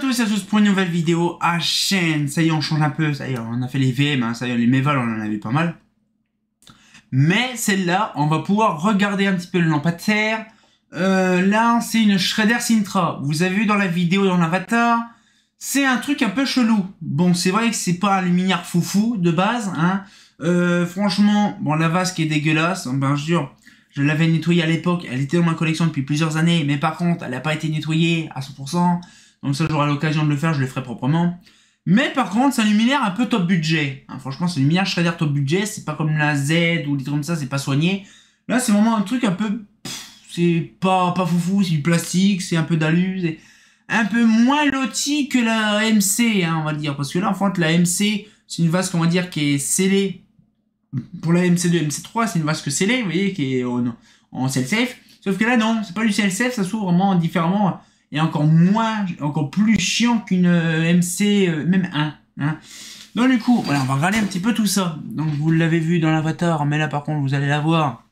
tous et à tous pour une nouvelle vidéo à chaîne. Ça y est, on change un peu. Ça y est, on a fait les VM, hein, ça y est, les Meval, on en avait pas mal. Mais celle-là, on va pouvoir regarder un petit peu le lampadaire. Là, c'est une Shredder Sintra. Vous avez vu dans la vidéo, dans l'avatar, c'est un truc un peu chelou. Bon, c'est vrai que c'est pas un luminaire foufou de base, hein. Franchement, bon, la vasque est dégueulasse. Ben, je l'avais nettoyée à l'époque. Elle était dans ma collection depuis plusieurs années. Mais par contre, elle n'a pas été nettoyée à 100%. Donc ça, j'aurai l'occasion de le faire. Je le ferai proprement. Mais par contre, c'est un luminaire un peu top budget. Hein, franchement, c'est un luminaire Shredder top budget. C'est pas comme la Z ou des trucs comme ça. C'est pas soigné. Là, c'est vraiment un truc un peu... C'est pas foufou. C'est du plastique. C'est un peu d'alu. C'est un peu moins loti que la MC, hein, on va dire. Parce que là, en fait, la MC, c'est une vasque, on va dire, qui est scellée. Pour la MC2, MC3, c'est une vasque scellée, vous voyez, qui est en cell-safe. Sauf que là, non, c'est pas du cell-safe, ça s'ouvre vraiment différemment. Et encore plus chiant qu'une MC, même 1. Hein. Donc du coup, voilà, on va regarder un petit peu tout ça. Donc vous l'avez vu dans l'avatar, mais là par contre, vous allez la voir.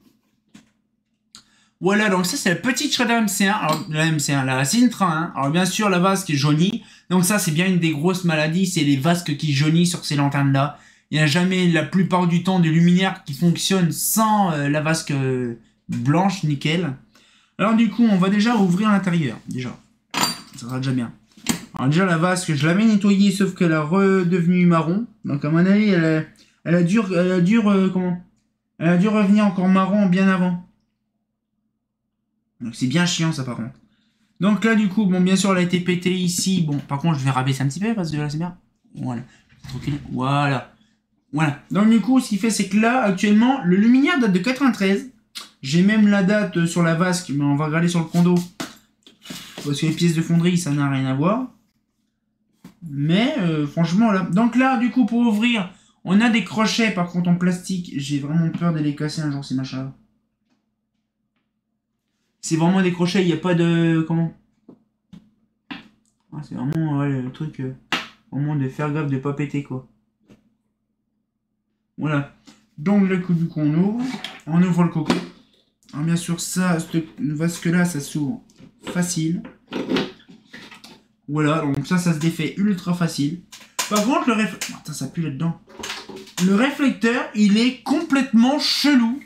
Voilà, donc ça c'est la petite Shredder MC1, alors la MC1, la Sintra, hein. Alors bien sûr, la vasque est jaunie. Donc ça, c'est bien une des grosses maladies, c'est les vasques qui jaunissent sur ces lanternes-là. Il n'y a jamais, la plupart du temps, de luminaire qui fonctionne sans la vasque blanche, nickel. Alors du coup, on va déjà ouvrir l'intérieur, déjà. Ça sera déjà bien. Alors déjà, la vasque, je l'avais nettoyée, sauf qu'elle a redevenu marron. Donc à mon avis, elle a dû revenir encore marron bien avant. Donc c'est bien chiant, ça, par contre. Donc là, du coup, bon, bien sûr, elle a été pétée ici. Bon, par contre, je vais rabaisser un petit peu, parce que là, c'est bien. Voilà. Tranquille. Voilà. Voilà. Donc du coup, ce qu'il fait, c'est que là, actuellement, le luminaire date de 93. J'ai même la date sur la vasque, mais on va regarder sur le condo. Parce que les pièces de fonderie, ça n'a rien à voir. Mais franchement, là... Donc là, du coup, pour ouvrir, on a des crochets, par contre, en plastique. J'ai vraiment peur de les casser un jour, ces machins-là. C'est vraiment des crochets, il n'y a pas de... Comment? Ah, c'est vraiment le truc... vraiment de faire gaffe de pas péter, quoi. Voilà. Donc le coup du coup on ouvre le coco. Alors bien sûr ça, cette vasque là, ça s'ouvre facile. Voilà, donc ça se défait ultra facile. Par contre le réflecteur... Attends, ça pue là-dedans. Le réflecteur, il est complètement chelou.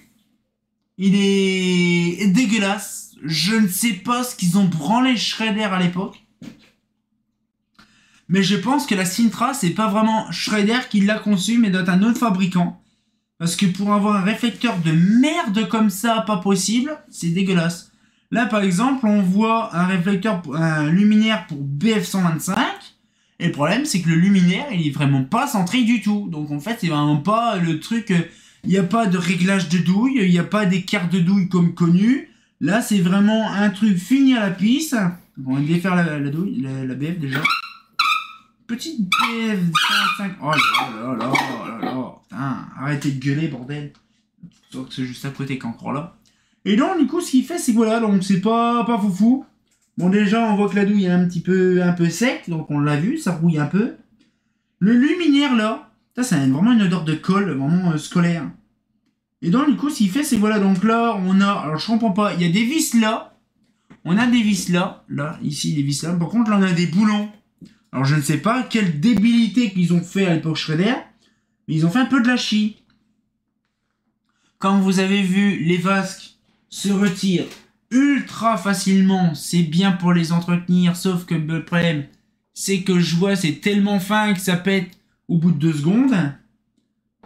Il est dégueulasse. Je ne sais pas ce qu'ils ont branlé Shredder à l'époque. Mais je pense que la Sintra, c'est pas vraiment Shredder qui l'a conçu, mais doit être un autre fabricant. Parce que pour avoir un réflecteur de merde comme ça, pas possible, c'est dégueulasse. Là, par exemple, on voit un réflecteur, un luminaire pour BF125. Et le problème, c'est que le luminaire, il est vraiment pas centré du tout. Donc en fait, c'est vraiment pas le truc... Il n'y a pas de réglage de douille, il n'y a pas d'écart de douille comme connu. Là, c'est vraiment un truc fini à la pisse. On va défaire la douille, la BF déjà. Petite BF125. Oh là là là là là. Putain, arrêtez de gueuler, bordel. C'est juste à côté qu'encore là. Et donc, du coup, ce qu'il fait, c'est que voilà, donc c'est pas foufou. Bon, déjà, on voit que la douille est un peu sec, donc on l'a vu, ça rouille un peu. Le luminaire là, ça, c'est vraiment une odeur de colle, vraiment scolaire. Et donc, du coup, ce qu'il fait, c'est que voilà, donc là, on a, alors je comprends pas, il y a des vis là. On a des vis là, ici, des vis là. Par contre, là, on a des boulons. Alors, je ne sais pas quelle débilité qu'ils ont fait à l'époque Shredder, mais ils ont fait un peu de la chie. Comme vous avez vu, les vasques se retirent ultra facilement. C'est bien pour les entretenir, sauf que le problème, c'est que je vois, c'est tellement fin que ça pète au bout de 2 secondes.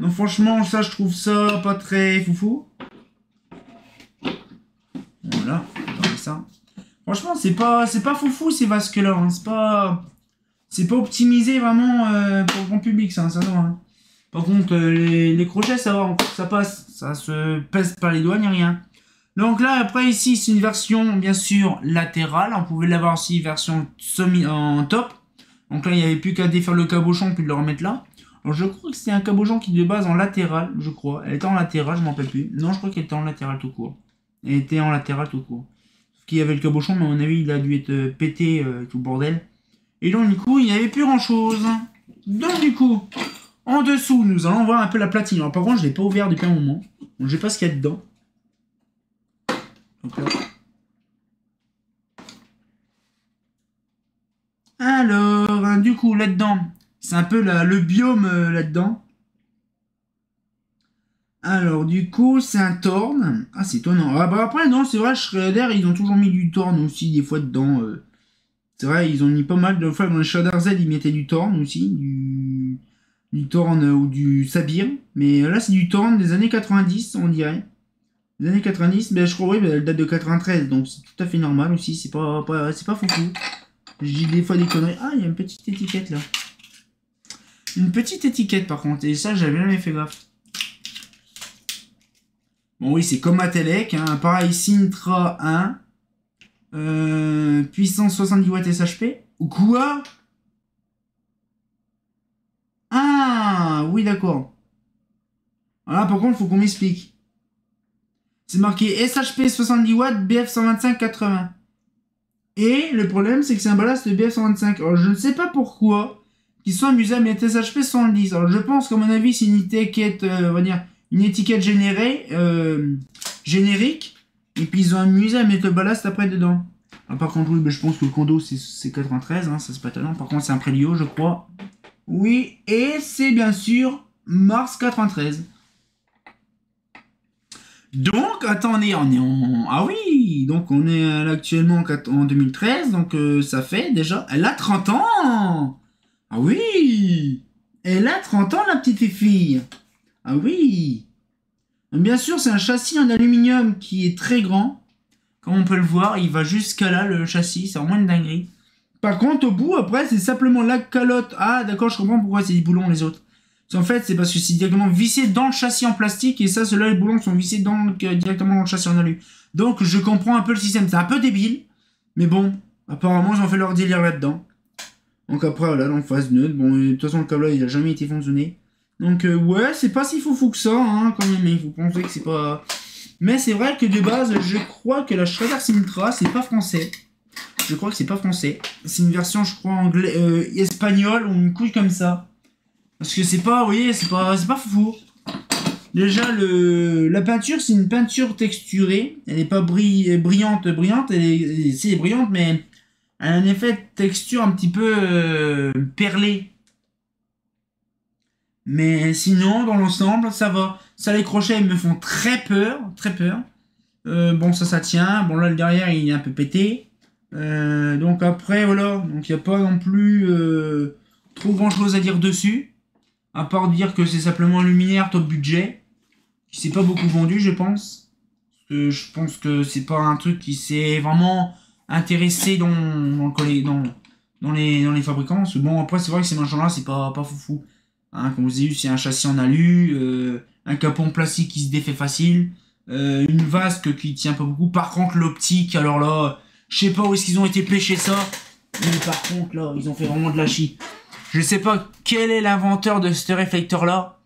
Donc, franchement, ça, je trouve ça pas très foufou. Voilà, regardez ça. Franchement, c'est pas foufou ces vasques-là. Hein. C'est pas optimisé vraiment pour le grand public, ça va. Hein. Par contre, les crochets, ça va, ça passe. Ça se pèse pas les doigts ni rien. Donc là, après, ici, c'est une version, bien sûr, latérale. On pouvait l'avoir aussi version en top. Donc là, il n'y avait plus qu'à défaire le cabochon puis de le remettre là. Alors, je crois que c'est un cabochon qui est de base en latéral, je crois. Elle était en latéral, je m'en rappelle plus. Non, je crois qu'elle était en latéral tout court. Elle était en latéral tout court. Sauf qu'il y avait le cabochon, mais à mon avis, il a dû être pété, tout le bordel. Et donc, du coup, il n'y avait plus grand-chose. Donc, du coup, en dessous, nous allons voir un peu la platine. Alors, par contre, je ne l'ai pas ouvert depuis un moment. Donc, je ne sais pas ce qu'il y a dedans. Donc là. Alors, du coup, là-dedans, c'est un peu le biome là-dedans. Alors, du coup, c'est un Thorn. Ah, c'est étonnant. Ah, bah après, non, c'est vrai, Shredder, ils ont toujours mis du Thorn aussi, des fois, dedans. C'est vrai, ils ont mis pas mal de fois. Dans le Shredder Z, ils mettaient du Thorn aussi. Du Thorn ou du Sabir. Mais là, c'est du Thorn des années 90, on dirait. Les années 90, ben, je crois, oui, ben, elle date de 93, donc c'est tout à fait normal aussi. C'est pas foufou. Je dis des fois des conneries. Ah, il y a une petite étiquette là. Une petite étiquette par contre, et ça, j'avais jamais fait gaffe. Bon, oui, c'est comme Atelec, hein. Pareil, Sintra 1. Puissance 70 watts SHP. Ou quoi? Ah, oui, d'accord. Voilà, par contre, faut qu'on m'explique. C'est marqué SHP 70 watts, BF 125 80. Et le problème, c'est que c'est un ballast BF 125. Alors, je ne sais pas pourquoi ils sont amusés à mettre SHP 110. Alors, je pense qu'à mon avis, c'est une étiquette, on va dire, une étiquette générique. Et puis, ils ont amusé à mettre le ballast après dedans. Alors, par contre, oui, je pense que le condo, c'est 93, hein, ça c'est pas étonnant. Par contre, c'est un Prélio, je crois. Oui, et c'est bien sûr mars 93. Donc, attendez, on est en... Ah oui, donc on est actuellement en 2013, donc ça fait déjà... Elle a 30 ans. Ah oui. Elle a 30 ans, la petite fille. Ah oui. Donc, bien sûr, c'est un châssis en aluminium qui est très grand. Comme on peut le voir, il va jusqu'à là, le châssis, c'est vraiment une dinguerie. Par contre, au bout, après, c'est simplement la calotte. Ah, d'accord, je comprends pourquoi c'est des boulons, les autres. En fait, c'est parce que c'est directement vissé dans le châssis en plastique et ça, ceux-là, les boulons sont vissés directement dans le châssis en alu. Donc, je comprends un peu le système. C'est un peu débile, mais bon, apparemment, ils ont fait leur délire là-dedans. Donc après, voilà, dans phase neutre. Bon, de toute façon, le câble, il a jamais été fonctionné. Donc, ouais, c'est pas si fou que ça, hein, quand même. Il faut penser que c'est pas... Mais c'est vrai que de base, je crois que la Shredder Sintra, c'est pas français. Je crois que c'est pas français. C'est une version, je crois, espagnole ou une couille comme ça. Parce que c'est pas, vous voyez, c'est pas fou. Déjà, la peinture, c'est une peinture texturée. Elle n'est pas brillante. Elle est brillante, mais elle a un effet de texture un petit peu perlé. Mais sinon, dans l'ensemble, ça va. Ça, les crochets, ils me font très peur. Très peur. Bon, ça tient. Bon, là, le derrière, il est un peu pété. Donc après, voilà. Donc, il n'y a pas non plus trop grand-chose à dire dessus. À part dire que c'est simplement un luminaire top budget, qui s'est pas beaucoup vendu, je pense. Je pense que c'est pas un truc qui s'est vraiment intéressé dans les fabricants. Parce que bon, après, c'est vrai que ces machins-là, c'est pas foufou. Hein, comme vous avez vu, c'est un châssis en alu, un capot en plastique qui se défait facile, une vasque qui tient pas beaucoup. Par contre, l'optique, alors là, je sais pas où est-ce qu'ils ont été pêcher ça. Mais par contre, là, ils ont fait vraiment de la chie. Je sais pas quel est l'inventeur de ce réflecteur-là.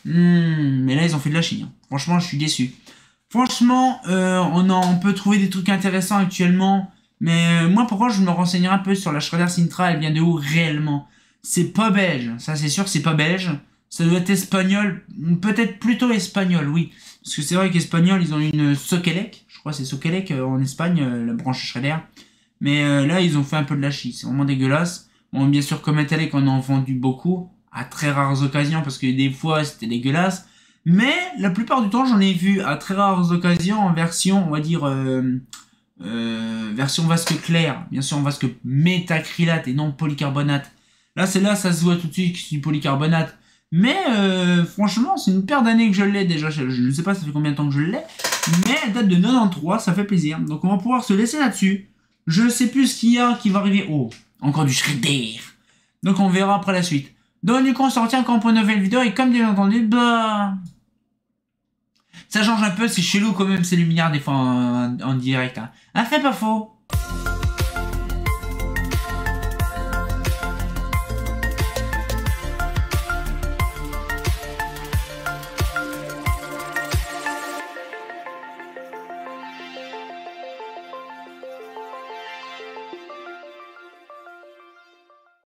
Mais là, ils ont fait de la chie. Hein. Franchement, je suis déçu. Franchement, on peut trouver des trucs intéressants actuellement. Mais moi, pourquoi je me renseignerai un peu sur la Shredder Sintra? Elle vient de où réellement? C'est pas belge. Ça, c'est sûr que c'est pas belge. Ça doit être espagnol. Peut-être plutôt espagnol, oui. Parce que c'est vrai qu'espagnol, ils ont une Sokelec. Je crois que c'est Sokelec en Espagne, la branche Shredder. Mais là, ils ont fait un peu de la chie. C'est vraiment dégueulasse. Bon, bien sûr, comme Metallic, on en a vendu beaucoup, à très rares occasions, parce que des fois, c'était dégueulasse. Mais, la plupart du temps, j'en ai vu à très rares occasions en version, on va dire, version vasque claire. Bien sûr, en vasque métacrylate et non polycarbonate. Là, celle-là, ça se voit tout de suite que c'est du polycarbonate. Mais, franchement, c'est une paire d'années que je l'ai déjà. Je ne sais pas ça fait combien de temps que je l'ai. Mais, elle date de 93, ça fait plaisir. Donc, on va pouvoir se laisser là-dessus. Je sais plus ce qu'il y a qui va arriver. Oh, encore du Shredder. Donc on verra après la suite. Donc du coup on se retient encore pour une nouvelle vidéo. Et comme bien entendu, bah... ça change un peu, c'est chelou quand même ces luminaires des fois en direct. Hein. Ah, fait pas faux.